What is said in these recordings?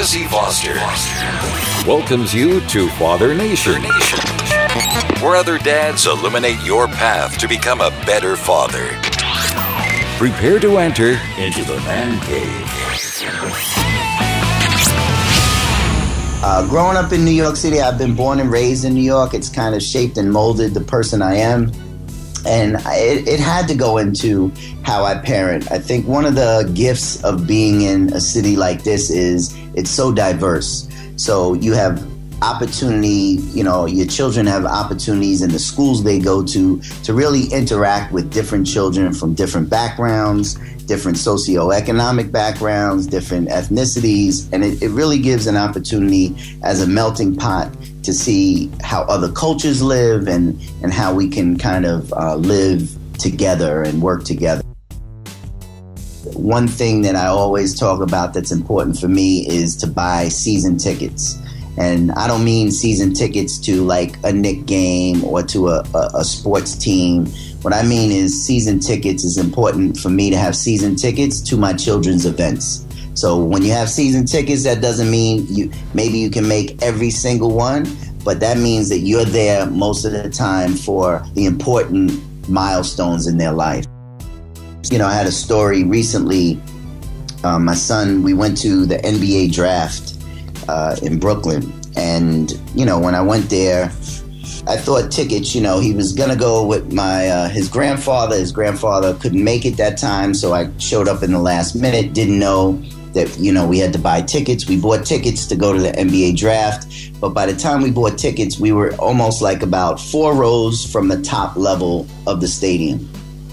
Jesse Foster welcomes you to Father Nation, where other dads illuminate your path to become a better father. Prepare to enter into the man cave. Growing up in New York City, I've been born and raised in New York. It's kind of shaped and molded the person I am. And it had to go into how I parent. I think one of the gifts of being in a city like this is it's so diverse. So you have opportunity, your children have opportunities in the schools they go to really interact with different children from different backgrounds, different socioeconomic backgrounds, different ethnicities. And it really gives an opportunity as a melting pot to see how other cultures live and how we can kind of live together and work together. One thing that I always talk about that's important for me is to buy season tickets. And I don't mean season tickets to like a Knicks game or to a sports team. What I mean is season tickets is important for me to have season tickets to my children's events. So when you have season tickets, that doesn't mean maybe you can make every single one, but that means that you're there most of the time for the important milestones in their life. I had a story recently. My son, we went to the NBA draft in Brooklyn. And, when I went there, I thought tickets, he was going to go with his grandfather. His grandfather couldn't make it that time. So I showed up in the last minute, didn't know that, we had to buy tickets. We bought tickets to go to the NBA draft. But by the time we bought tickets, we were almost like about 4 rows from the top level of the stadium.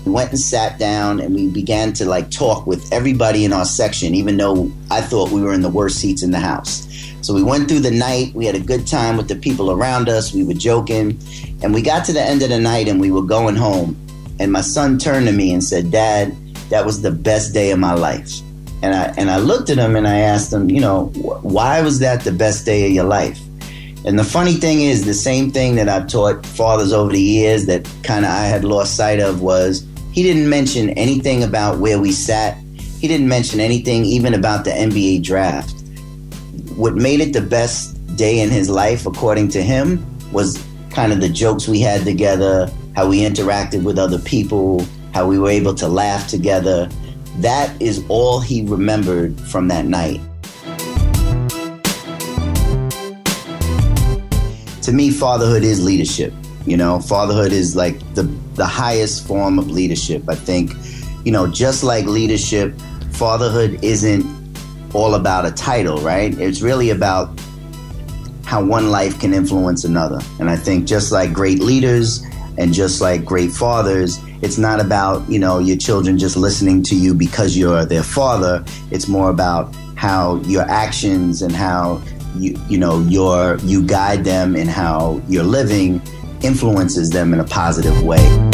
We went and sat down and we began to talk with everybody in our section, even though I thought we were in the worst seats in the house. So we went through the night. We had a good time with the people around us. We were joking. And we got to the end of the night and we were going home. And my son turned to me and said, "Dad, that was the best day of my life." And I looked at him and I asked him, why was that the best day of your life? And the funny thing is, the same thing that I've taught fathers over the years that kind of I had lost sight of was he didn't mention anything about where we sat. He didn't mention anything even about the NBA draft. What made it the best day in his life, according to him, was kind of the jokes we had together, how we interacted with other people, how we were able to laugh together. That is all he remembered from that night. To me, fatherhood is leadership. Fatherhood is like the highest form of leadership. I think, just like leadership, fatherhood isn't all about a title, right? It's really about how one life can influence another. And I think just like great leaders and just like great fathers, it's not about, your children just listening to you because you're their father. It's more about how your actions and how you guide them and how you're living influences them in a positive way.